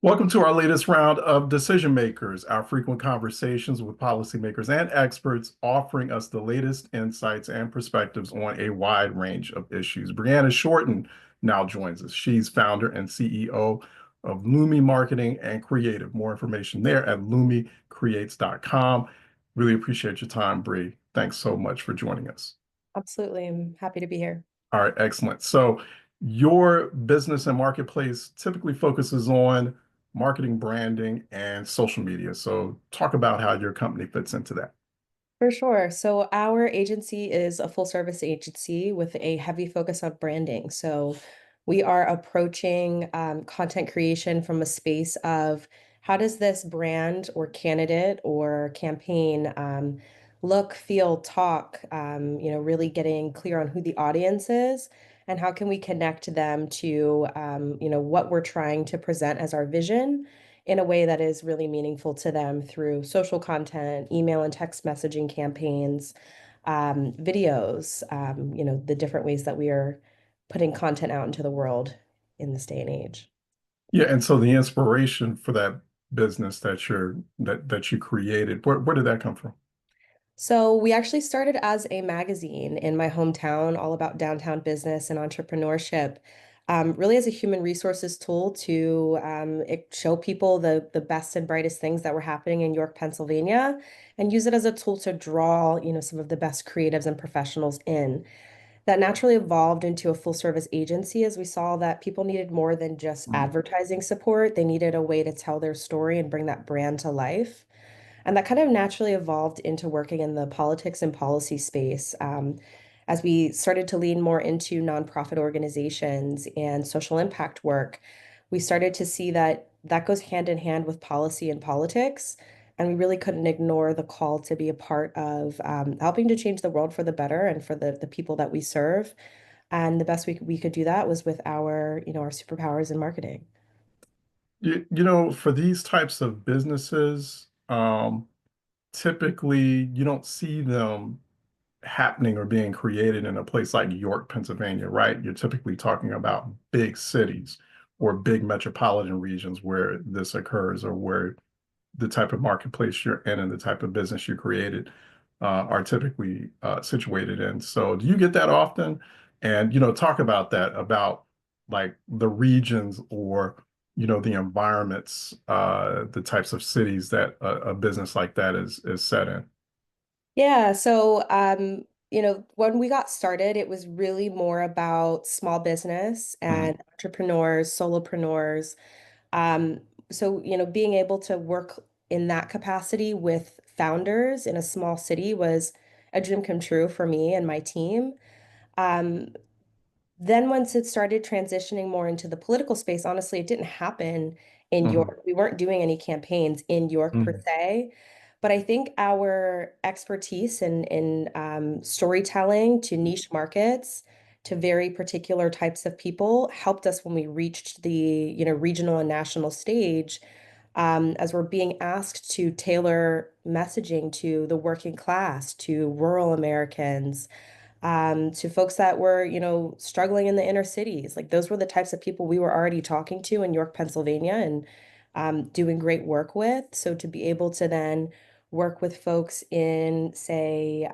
Welcome to our latest round of Decision Makers, our frequent conversations with policymakers and experts offering us the latest insights and perspectives on a wide range of issues. Breanna Shorten now joins us. She's founder and CEO of Lumi Marketing and Creative. More information there at lumicreates.com. Really appreciate your time, Bree. Thanks so much for joining us. Absolutely. I'm happy to be here. All right, excellent. So your business and marketplace typically focuses on marketing, branding, and social media. So talk about how your company fits into that. For sure. So our agency is a full service agency with a heavy focus on branding. So we are approaching content creation from a space of how does this brand or candidate or campaign look, feel, talk, really getting clear on who the audience is and how can we connect them to, what we're trying to present as our vision in a way that is really meaningful to them through social content, email and text messaging campaigns, videos, the different ways that we are putting content out into the world in this day and age. Yeah, and so the inspiration for that business that you created, where did that come from? So we actually started as a magazine in my hometown, all about downtown business and entrepreneurship, really as a human resources tool to show people the best and brightest things that were happening in York, Pennsylvania, and use it as a tool to draw, some of the best creatives and professionals in. That naturally evolved into a full service agency as we saw that people needed more than just Mhm. advertising support. They needed a way to tell their story and bring that brand to life. And that kind of naturally evolved into working in the politics and policy space. As we started to lean more into nonprofit organizations and social impact work, we started to see that that goes hand in hand with policy and politics. And we really couldn't ignore the call to be a part of helping to change the world for the better and for the people that we serve. And the best we could do that was with our superpowers in marketing. For these types of businesses, typically you don't see them happening or being created in a place like York, Pennsylvania, right? You're typically talking about big cities or big metropolitan regions where this occurs or where the type of marketplace you're in and the type of business you created are typically situated in. So do you get that often? And, talk about that, about like the regions or, the environments, the types of cities that a business like that is set in. Yeah, so when we got started, it was really more about small business Mhm. and entrepreneurs, solopreneurs. Um, so being able to work in that capacity with founders in a small city was a dream come true for me and my team. Um, then once it started transitioning more into the political space, honestly, it didn't happen in Mhm. York. We weren't doing any campaigns in York per Mhm. se. But I think our expertise in storytelling to niche markets, to very particular types of people, helped us when we reached the, regional and national stage, as we're being asked to tailor messaging to the working class, to rural Americans, to folks that were, struggling in the inner cities. Like those were the types of people we were already talking to in York, Pennsylvania, and doing great work with. So to be able to then work with folks in, say,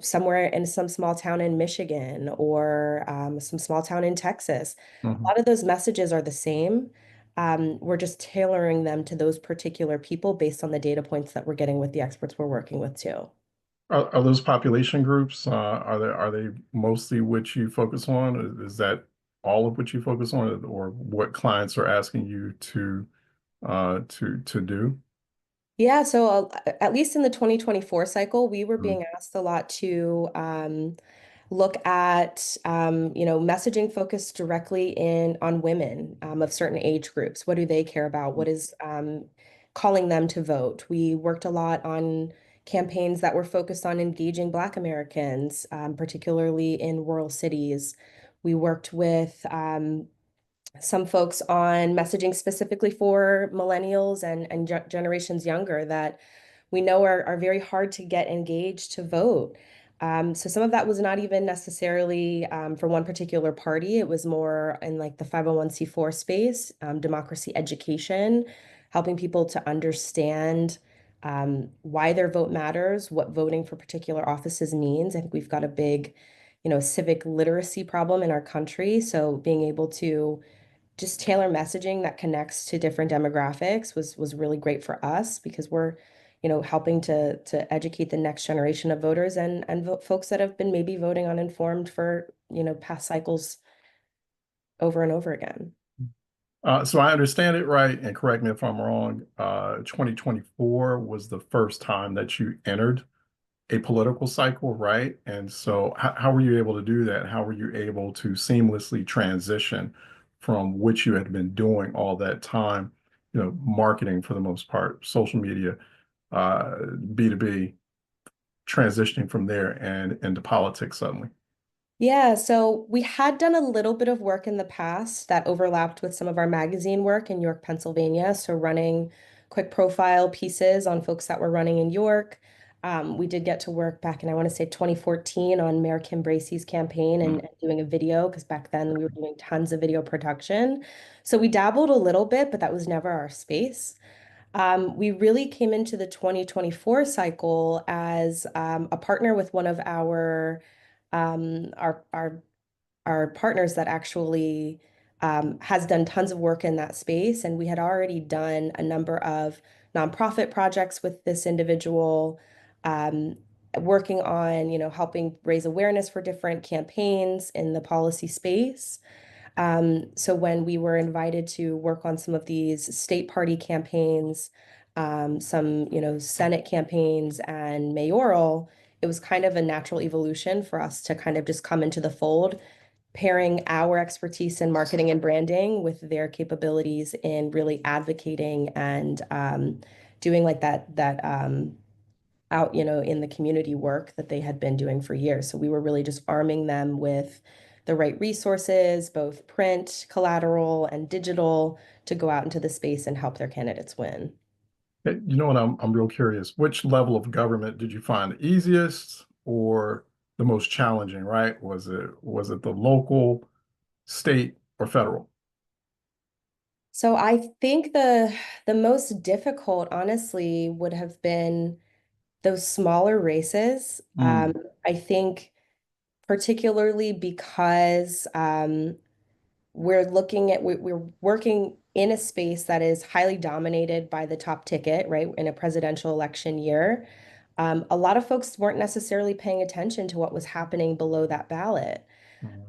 somewhere in some small town in Michigan or some small town in Texas, a Mhm. lot of those messages are the same. We're just tailoring them to those particular people based on the data points that we're getting with the experts we're working with too. Are those population groups, are they mostly what you focus on? Is that all of what you focus on, or what clients are asking you to do? Yeah, so at least in the 2024 cycle, we were Mm. being asked a lot to look at messaging focused directly in on women of certain age groups. What do they care about? What is calling them to vote? We worked a lot on campaigns that were focused on engaging Black Americans, particularly in rural cities. We worked with some folks on messaging specifically for millennials and generations younger that we know are very hard to get engaged to vote. So some of that was not even necessarily for one particular party. It was more in like the 501(c)(4) space, democracy education, helping people to understand why their vote matters, what voting for particular offices means. I think we've got a big, civic literacy problem in our country. So being able to just tailor messaging that connects to different demographics was really great for us because we're, helping to educate the next generation of voters and folks that have been maybe voting uninformed for, past cycles over and over again. So I understand it right, and correct me if I'm wrong. 2024 was the first time that you entered a political cycle, right? And so, how were you able to do that? How were you able to seamlessly transition from which you had been doing all that time, marketing for the most part, social media, B2B, transitioning from there and into politics suddenly? Yeah, so we had done a little bit of work in the past that overlapped with some of our magazine work in York, Pennsylvania. So running quick profile pieces on folks that were running in York. We did get to work back in, I want to say 2014 on Mayor Kim Bracey's campaign and doing a video because back then we were doing tons of video production. So we dabbled a little bit, but that was never our space. We really came into the 2024 cycle as a partner with one of um, our our our partners that actually has done tons of work in that space, and we had already done a number of nonprofit projects with this individual, um, working on helping raise awareness for different campaigns in the policy space. So when we were invited to work on some of these state party campaigns, some, Senate campaigns and mayoral, it was kind of a natural evolution for us to kind of just come into the fold, pairing our expertise in marketing and branding with their capabilities in really advocating and doing like that out, in the community work that they had been doing for years. So we were really just arming them with the right resources, both print, collateral, and digital, to go out into the space and help their candidates win. You know what? I'm real curious. Which level of government did you find the easiest or the most challenging, right? Was it the local, state, or federal? So I think the most difficult, honestly, would have been those smaller races. Mm, I think particularly because we're working in a space that is highly dominated by the top ticket, right? In a presidential election year. A lot of folks weren't necessarily paying attention to what was happening below that ballot.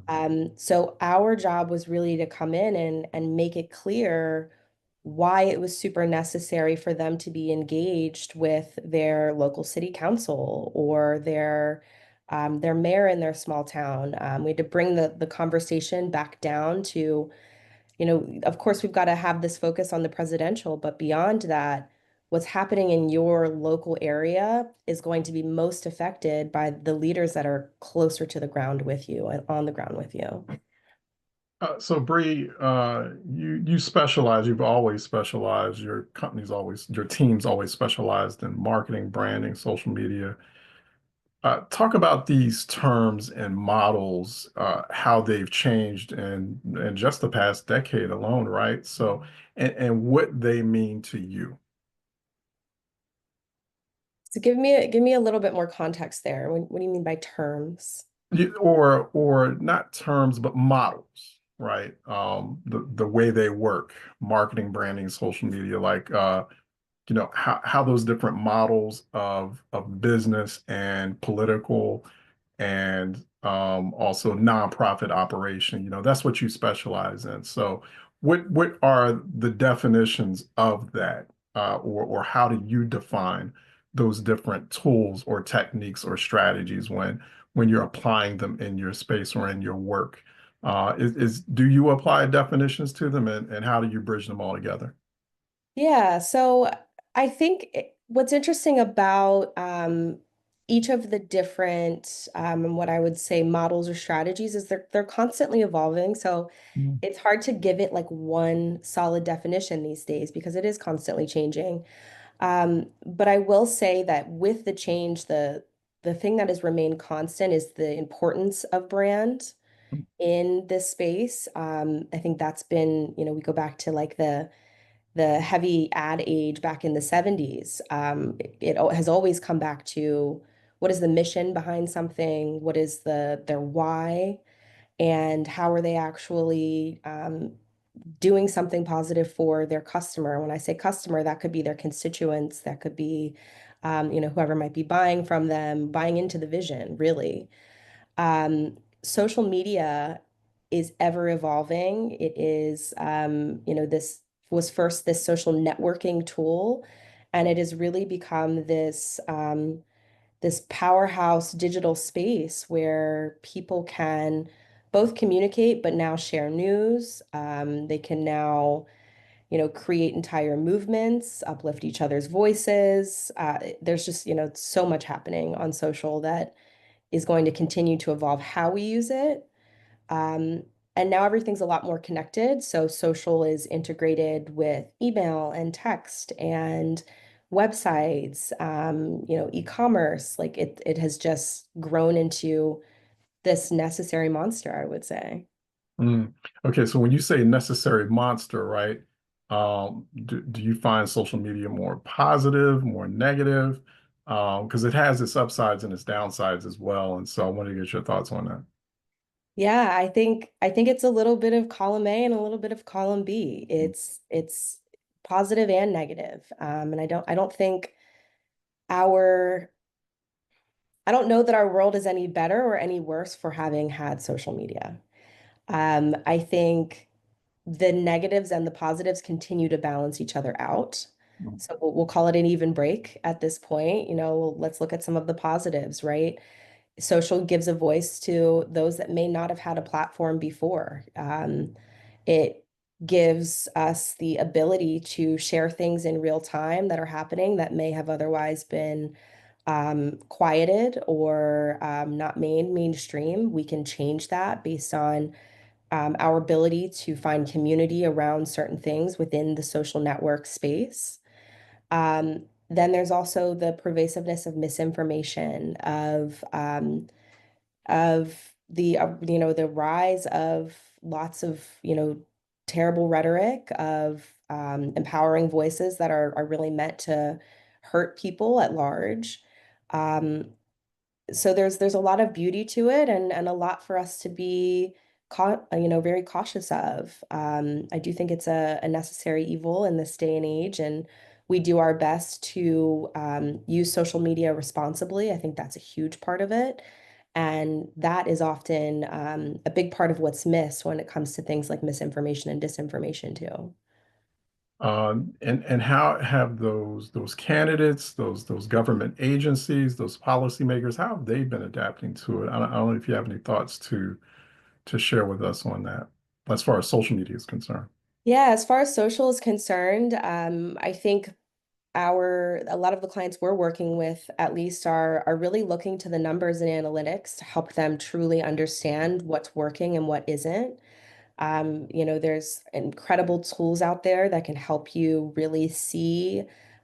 mm. So our job was really to come in and make it clear why it was super necessary for them to be engaged with their local city council or their mayor in their small town. We had to bring the conversation back down to, of course, we've got to have this focus on the presidential, but beyond that, what's happening in your local area is going to be most affected by the leaders that are closer to the ground with you and on the ground with you. So Bree, you specialize. You've always specialized. Your company's always, your team's always specialized in marketing, branding, social media. Talk about these terms and models, how they've changed in just the past decade alone, right? So, and what they mean to you. So give me a little bit more context there. What do you mean by terms? Or not terms, but models, right? The way they work, marketing, branding, social media, like how those different models of business and political and also nonprofit operation, that's what you specialize in. So what are the definitions of that, or how do you define those different tools or techniques or strategies when you're applying them in your space or in your work? Do you apply definitions to them, and how do you bridge them all together? Yeah, so I think what's interesting about each of the different what I would say models or strategies is they're constantly evolving. So Mm. it's hard to give it like one solid definition these days because it is constantly changing. But I will say that with the change, the the thing that has remained constant is the importance of brand in this space. I think that's been, we go back to like the heavy ad age back in the 70s. It has always come back to what is the mission behind something, what is their why, and how are they actually doing something positive for their customer. When I say customer, that could be their constituents, that could be whoever might be buying from them, buying into the vision, really. Social media is ever evolving. It is, this was first this social networking tool, and it has really become this powerhouse digital space where people can both communicate, but now share news. They can now, create entire movements, uplift each other's voices. There's just, so much happening on social that is going to continue to evolve how we use it. Um, and now everything's a lot more connected. So social is integrated with email and text and websites, e-commerce. Like it has just grown into this necessary monster, I would say. Mm. Okay, so when you say necessary monster, right? Do you find social media more positive, more negative? Because it has its upsides and its downsides as well. And so I want to get your thoughts on that. Yeah, I think it's a little bit of column A and a little bit of column B. It's positive and negative. And I don't think our I don't know that our world is any better or any worse for having had social media. I think the negatives and the positives continue to balance each other out. So we'll call it an even break at this point. Let's look at some of the positives, right? Social gives a voice to those that may not have had a platform before. It gives us the ability to share things in real time that are happening that may have otherwise been quieted or not made mainstream. We can change that based on our ability to find community around certain things within the social network space. Then there's also the pervasiveness of misinformation, of the rise of lots of terrible rhetoric, of empowering voices that are really meant to hurt people at large. Um, so there's a lot of beauty to it, and a lot for us to be very cautious of. I do think it's a necessary evil in this day and age, and we do our best to use social media responsibly. I think that's a huge part of it. And that is often a big part of what's missed when it comes to things like misinformation and disinformation too. And how have those candidates, those government agencies, those policymakers, how have they been adapting to it? I don't know if you have any thoughts to share with us on that, as far as social media is concerned. Yeah, as far as social is concerned, I think a lot of the clients we're working with at least are really looking to the numbers and analytics to help them truly understand what's working and what isn't. There's incredible tools out there that can help you really see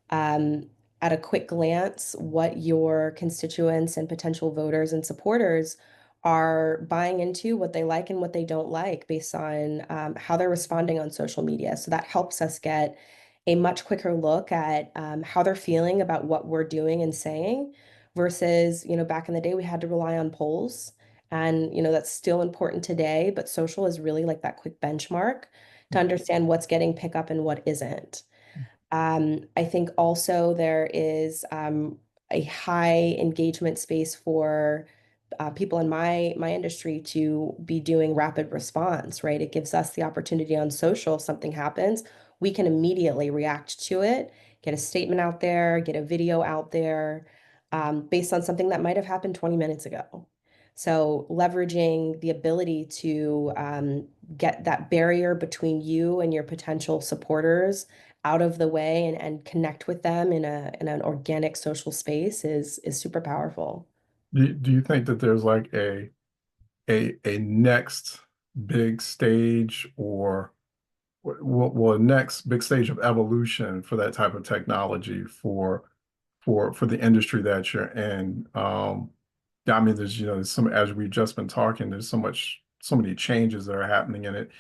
um, at a quick glance what your constituents and potential voters and supporters are buying into, what they like and what they don't like based on how they're responding on social media. So that helps us get a much quicker look at how they're feeling about what we're doing and saying versus, back in the day, we had to rely on polls. And, that's still important today, but social is really like that quick benchmark to understand what's getting pick up and what isn't. I think also there is a high engagement space for people in my industry to be doing rapid response, right? It gives us the opportunity on social, if something happens, we can immediately react to it, get a statement out there, get a video out there, based on something that might have happened 20 minutes ago. So leveraging the ability to get that barrier between you and your potential supporters out of the way and connect with them in an organic social space is super powerful. Do you think that there's like a next big stage or well, a next big stage of evolution for that type of technology for for the industry that you're in. Yeah, I mean, there's there's some as we've just been talking, there's so many changes that are happening in it.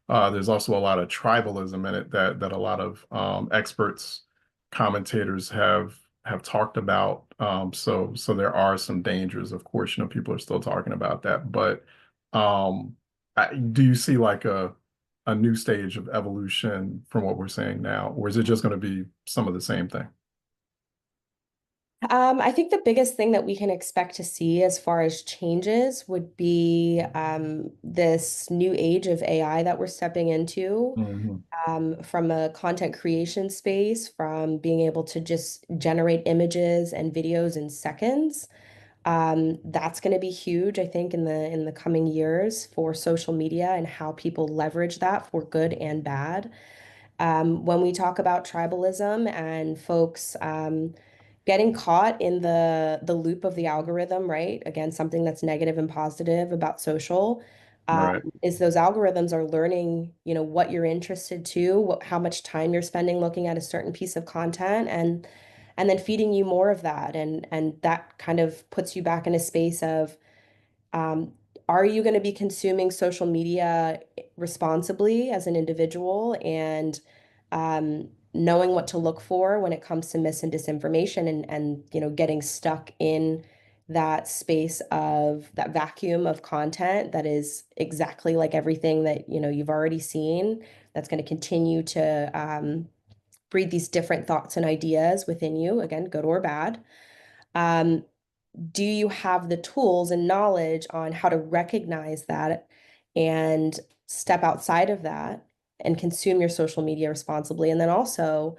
There's also a lot of tribalism in it that a lot of experts, commentators have talked about. So there are some dangers. Of course, people are still talking about that, but um, do you see like a new stage of evolution from what we're saying now, or is it just going to be some of the same thing? I think the biggest thing that we can expect to see as far as changes would be this new age of AI that we're stepping into, Hmm. from a content creation space, from being able to just generate images and videos in seconds. That's going to be huge, I think, in the coming years for social media and how people leverage that for good and bad. When we talk about tribalism and folks getting caught in the loop of the algorithm, right? Again, something that's negative and positive about social, Right. is those algorithms are learning, what you're interested to, how much time you're spending looking at a certain piece of content, and then feeding you more of that, and that kind of puts you back in a space of um, are you going to be consuming social media responsibly as an individual and knowing what to look for when it comes to mis and disinformation and getting stuck in that space of that vacuum of content that is exactly like everything that you've already seen, that's going to continue to breed these different thoughts and ideas within you, again, good or bad. Um, do you have the tools and knowledge on how to recognize that and step outside of that and consume your social media responsibly? And then also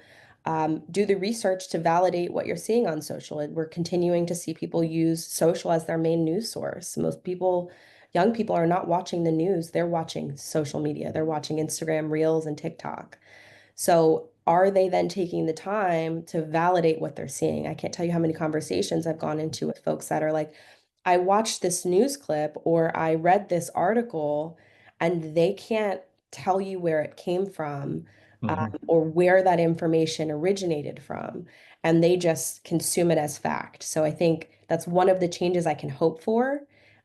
do the research to validate what you're seeing on social. And we're continuing to see people use social as their main news source. Most people, young people, are not watching the news, they're watching social media, they're watching Instagram Reels and TikTok. So are they then taking the time to validate what they're seeing? I can't tell you how many conversations I've gone into with folks that are like, I watched this news clip or I read this article, and they can't tell you where it came from, Hmm. or where that information originated from. And they just consume it as fact. So I think that's one of the changes I can hope for.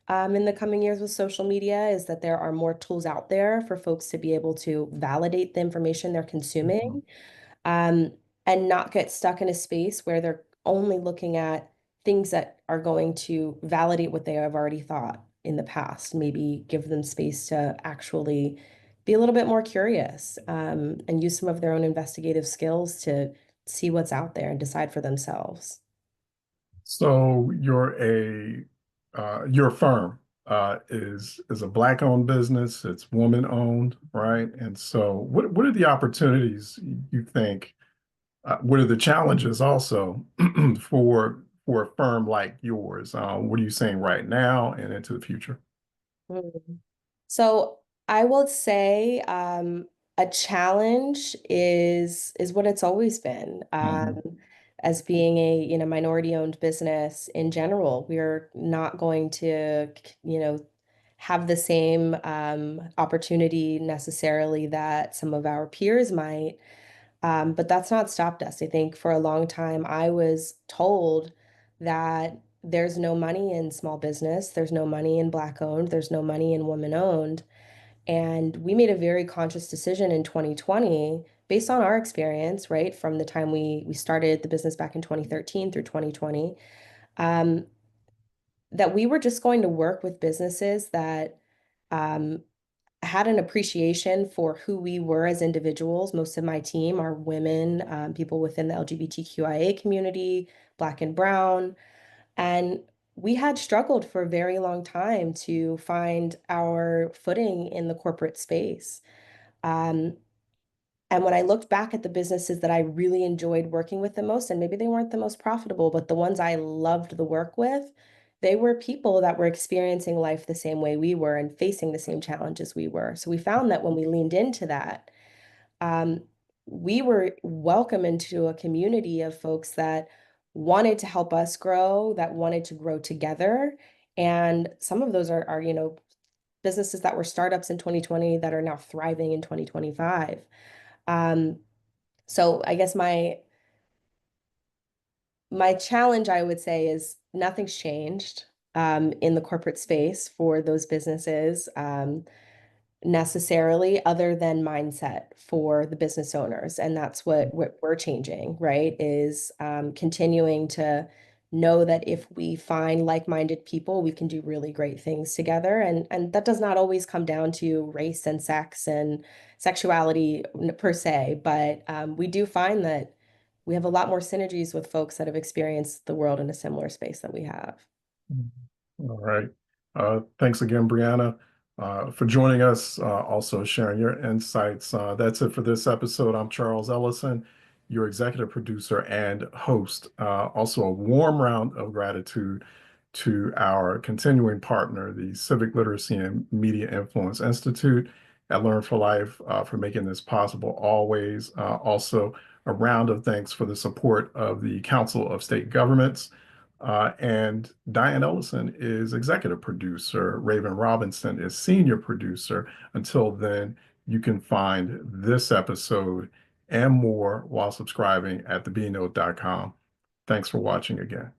In the coming years with social media is that there are more tools out there for folks to be able to validate the information they're Hmm. consuming, um, and not get stuck in a space where they're only looking at things that are going to validate what they have already thought in the past. Maybe give them space to actually be a little bit more curious, and use some of their own investigative skills to see what's out there and decide for themselves. So your firm is a black owned business. It's woman owned, right? And so what are the opportunities you think? What are the challenges also for a firm like yours? What are you saying right now and into the future? Mm. So I will say a challenge is what it's always been. Hmm. As being a minority owned business in general, we're not going to have the same opportunity necessarily that some of our peers might. But that's not stopped us. I think for a long time I was told that there's no money in small business, there's no money in black owned, there's no money in woman owned. And we made a very conscious decision in 2020 based on our experience, right, from the time we started the business back in 2013 through 2020, um, that we were just going to work with businesses that um, had an appreciation for who we were as individuals. Most of my team are women, people within the LGBTQIA community, Black and Brown. And we had struggled for a very long time to find our footing in the corporate space. Um, and when I looked back at the businesses that I really enjoyed working with the most, and maybe they weren't the most profitable, but the ones I loved the work with, they were people that were experiencing life the same way we were and facing the same challenges we were. So we found that when we leaned into that, um, we were welcome into a community of folks that wanted to help us grow, that wanted to grow together. And some of those are businesses that were startups in 2020 that are now thriving in 2025. Um, so I guess My challenge, I would say, is nothing's changed in the corporate space for those businesses. Necessarily other than mindset for the business owners. And that's what we're changing, right? Is continuing to know that if we find like-minded people, we can do really great things together. And that does not always come down to race and sex and sexuality per se, but we do find that we have a lot more synergies with folks that have experienced the world in a similar space that we have. All right. Thanks again, Breanna, for joining us, also sharing your insights. That's it for this episode. I'm Charles Ellison, your executive producer and host. Also, a warm round of gratitude to our continuing partner, the Civic Literacy and Media Influence Institute at Learn for Life, for making this possible always. Also, a round of thanks for the support of the Council of State Governments. And Diane Ellison is executive producer. Raven Robinson is senior producer. Until then, you can find this episode and more while subscribing at thebnote.com. Thanks for watching again.